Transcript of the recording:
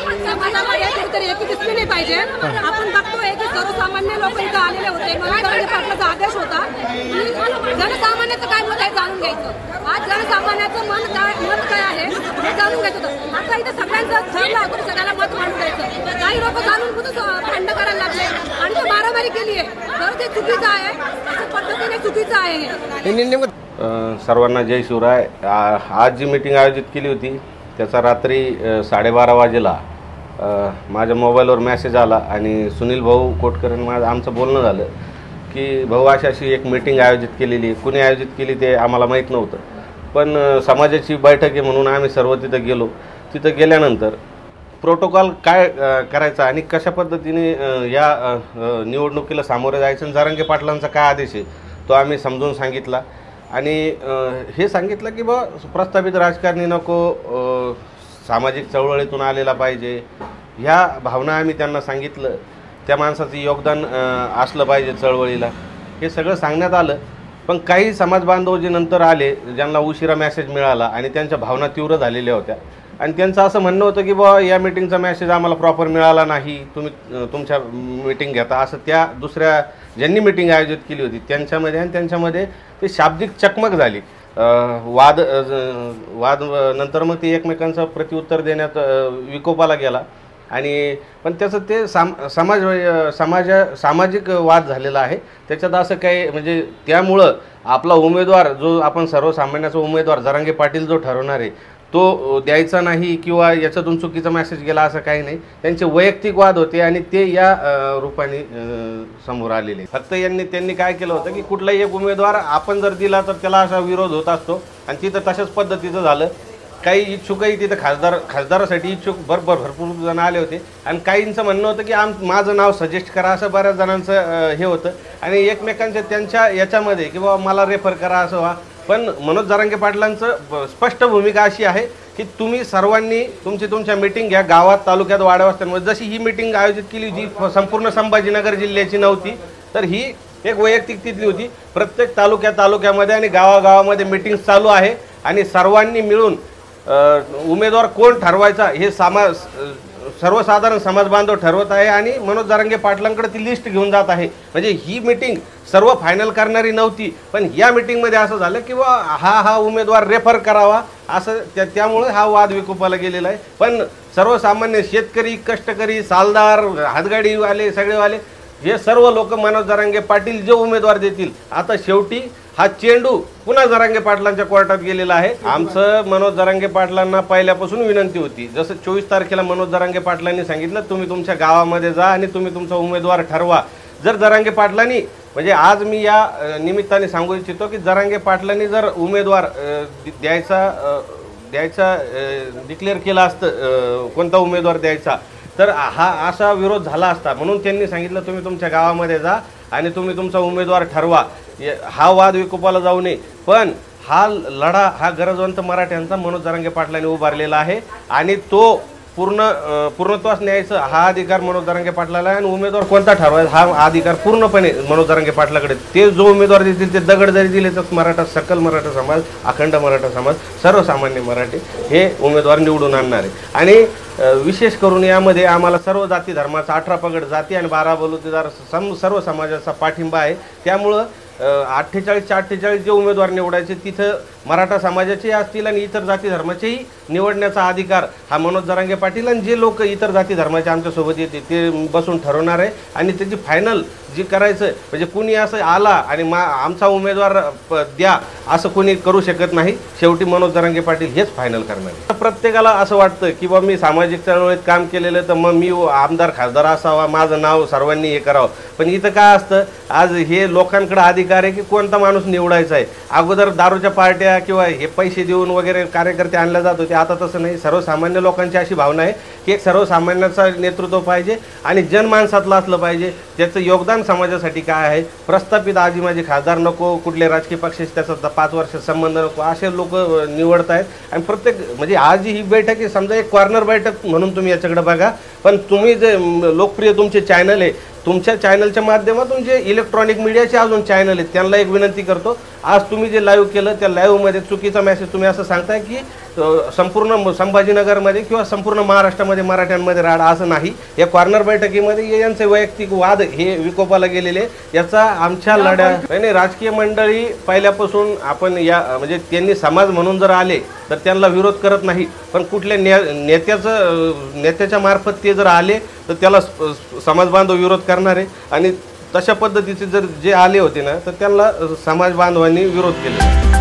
समाजामध्ये कुठेतरी एकी दिसली नाही पाहिजे। आपण बघतोय की सर्वसामान्य लोक इथं आलेले होते, मला पाटलाचा आदेश होता की जनसामान्याचं काय मत आहे जाणून घ्यायचं। आज जनसामान्याचं मत काय आहे हे जाणून घ्यायचं होतं। आता इथं सगळ्यांचं ठरलं होतं सगळ्याला मत मांडून द्यायचं। काही लोक जाणून कुठं भांडण करायला लागले आणि ते मारामारी केली आहे, तर ते चुकीचं आहे, अशा पद्धतीने चुकीचं आहे। सर्वांना जय शिवराय। आज जी मीटिंग आयोजित केली होती त्याचा रात्री 12:30 वाजेला माझ्या मोबाईलवर मेसेज आला आणि सुनील भाऊ कोटकरांनी आमचं बोलणं झालं की भाऊ अशी एक मीटिंग आयोजित केलेली, कुणी आयोजित केली ते आम्हाला माहीत नव्हतं, पण समाजाची बैठक आहे म्हणून आम्ही सर्व तिथं गेलो। तिथं गेल्यानंतर प्रोटोकॉल काय करायचा आणि कशा पद्धतीने या निवडणुकीला सामोरे जायचं आणि जरांगे पाटलांचा काय आदेश आहे तो आम्ही समजून सांगितला आणि हे सांगितलं की बा प्रस्थापित राजकारणी नको, सामाजिक चळवळीतून आलेला पाहिजे, ह्या भावना आम्ही त्यांना सांगितलं। त्या माणसाचं योगदान असलं पाहिजे चळवळीला, हे सगळं सांगण्यात आलं। पण काही समाज बांधव जे नंतर आले, ज्यांना उशिरा मेसेज मिळाला आणि त्यांच्या भावना तीव्र झालेल्या होत्या आणि त्यांचं असं म्हणणं होतं की बा या मीटिंगचा मेसेज आम्हाला प्रॉपर मिळाला नाही, तुम्ही तुमच्या मीटिंग घेता, असं त्या दुसऱ्या ज्यांनी मीटिंग आयोजित केली होती त्यांच्यामध्ये आणि त्यांच्यामध्ये ते शाब्दिक चकमक झाली। वाद नंतर मग ते एकमेकांचं प्रत्युत्तर देण्यात विकोपाला गेला आणि पण त्याचं ते सामाजिक वाद झालेला आहे। त्याच्यात असं काही म्हणजे त्यामुळं आपला उमेदवार जो आपण सर्वसामान्याचा उमेदवार जरांगे पाटील जो ठरवणार आहे तो द्यायचा नाही किंवा याच्यातून चुकीचा मेसेज गेला असं काही नाही। त्यांचे वैयक्तिक वाद होते आणि ते या रूपाने समोर आलेले। फक्त त्यांनी काय केलं होतं की कुठलाही एक उमेदवार आपण जर दिला तर त्याला असा विरोध होत असतो आणि तिथं तशाच पद्धतीचं झालं। काही इच्छुकही तिथं खासदारासाठी इच्छुक भरपूर जण आले होते आणि काहींचं म्हणणं होतं की माझं नाव सजेस्ट करा, असं बऱ्याच जणांचं हे होतं आणि एकमेकांच्या त्यांच्या याच्यामध्ये की बाबा मला रेफर करा असं व्हा। पण मनोज जरांगे पाटलांचं स्पष्ट भूमिका अशी आहे की तुम्ही सर्वांनी तुमच्या मीटिंग घ्या गावात, तालुक्यात, वाड्यावस्त्यांमध्ये। जशी ही मीटिंग आयोजित केली जी संपूर्ण संभाजीनगर जिल्ह्याची नव्हती, तर ही एक वैयक्तिक तिथली होती। प्रत्येक तालुक्यामध्ये आणि गावागावामध्ये मीटिंग चालू आहे आणि सर्वांनी मिळून उमेदवार कोण ठरवायचा हे सर्वसाधारण समाज बांधव ठरवत आहे आणि मनोज जरांगे पाटलांकडे ती लिस्ट घेऊन जात आहे। म्हणजे ही मीटिंग सर्व फायनल करणारी नव्हती, पण या मीटिंगमध्ये असं झालं की हा उमेदवार रेफर करावा असं त्यामुळे हा वाद विकोपाला गेलेला आहे। पण सर्वसामान्य शेतकरी, कष्टकरी, सालदार, हातगाडीवाले, सगळेवाले हे सर्व लोक मनोज जरांगे पाटील जे उमेदवार देतील, आता शेवटी हा चेंडू पुन्हा जरांगे पाटलांच्या कोर्टात गेलेला आहे। आमचं मनोज जरांगे पाटलांना पहिल्यापासून विनंती होती, जसं 24 तारखेला मनोज जरांगे पाटलांनी सांगितलं तुम्ही तुमच्या गावामध्ये जा आणि तुम्ही तुमचा उमेदवार ठरवा। जर जरांगे पाटलांनी म्हणजे आज मी या निमित्ताने सांगू इच्छितो की जरांगे पाटलांनी जर उमेदवार द्यायचा डिक्लेअर केला असतं कोणता उमेदवार द्यायचा, तर हा असा विरोध झाला असता। म्हणून त्यांनी सांगितलं तुम्ही तुमच्या गावामध्ये जा आणि तुम्ही तुमचा उमेदवार ठरवा, हा वाद विकोपाला जाऊ नये। पण हा लढा हा गरजवंत मराठ्यांचा मनोज जरांगे पाटलांनी उभारलेला आहे आणि तो पूर्णत्वास न्यायचा हा अधिकार मनोज जरांगे पाटलाला आहे आणि उमेदवार कोणता ठरवायचा हा अधिकार पूर्णपणे मनोज जरांगे पाटलाकडे। ते जो उमेदवार देतील ते दगड जरी दिले तर सकल मराठा समाज, अखंड मराठा समाज, सर्वसामान्य मराठी हे उमेदवार निवडून आणणार आहे। आणि विशेष करून यामध्ये आम्हाला सर्व जाती धर्माचा 18 पगड जाती आणि 12 बलुतेदार सर्व समाजाचा पाठिंबा आहे। त्यामुळं 48 जे उमेदवार निवडायचे तिथं मराठा समाजाचे असतील आणि इतर जाती धर्माचेही निवडण्याचा अधिकार हा मनोज जरांगे पाटील आणि जे लोक इतर जाती धर्माचे आमच्यासोबत येते ते बसून ठरवणार आहे आणि त्याची फायनल जी करायचं म्हणजे कुणी असं आला आणि आमचा उमेदवार द्या असं कुणी करू शकत नाही। शेवटी मनोज जरांगे पाटील हेच फायनल करणार आहे। प्रत्येकाला असं वाटतं की बा मी सामाजिक चळवळीत काम केलेलं तर मग मी आमदार खासदार असावा, माझं नाव सर्वांनी हे करावं। पण इथं काय असतं, आज हे लोकांकडे अधिकार आहे की कोणता माणूस निवडायचा आहे। अगोदर दारूच्या पार्ट्या किंवा हे पैसे देऊन वगैरे कार्यकर्ते आणले जात होते, आता तसं नाही। सर्वसामान्य लोकांची अशी भावना आहे की एक सर्वसामान्याचं नेतृत्व पाहिजे आणि जनमानसातलं असलं पाहिजे, त्याचं योगदान समाजासाठी काय आहे। प्रस्थापित आजी माझी खासदार नको, कुठले राजकीय पक्षाशी त्याचा 5 वर्ष संबंध नको, असे लोक निवडत आहेत। आणि प्रत्येक म्हणजे आज ही बैठक आहे समजा एक कॉर्नर बैठक म्हणून तुम्ही याच्याकडे बघा, पण तुम्ही जे लोकप्रिय तुमचे चॅनल आहे, तुमच्या चॅनलच्या माध्यमातून जे इलेक्ट्रॉनिक मीडियाचे अजून चॅनल आहेत त्यांना एक विनंती करतो, आज तुम्ही जे लाईव्ह केलं त्या लाईव्हमध्ये चुकीचा मेसेज तुम्ही असं सांगताय की संपूर्ण संभाजीनगरमध्ये किंवा संपूर्ण महाराष्ट्रामध्ये मराठ्यांमध्ये राडा असं नाही. या कॉर्नर बैठकीमध्ये यांचे वैयक्तिक वाद हे विकोपाला गेलेले, याचा आमच्या लढ्या नाही. राजकीय मंडळी पहिल्यापासून आपण या म्हणजे त्यांनी समाज म्हणून जर आले तर त्यांना विरोध करत नाही, पण कुठल्या नेत्याच्या मार्फत ते जर आले तर त्याला समाज बांधव विरोध करणारे, आणि तशा पद्धतीचे जर जे आले होते ना तर त्यांना समाज बांधवांनी विरोध केला.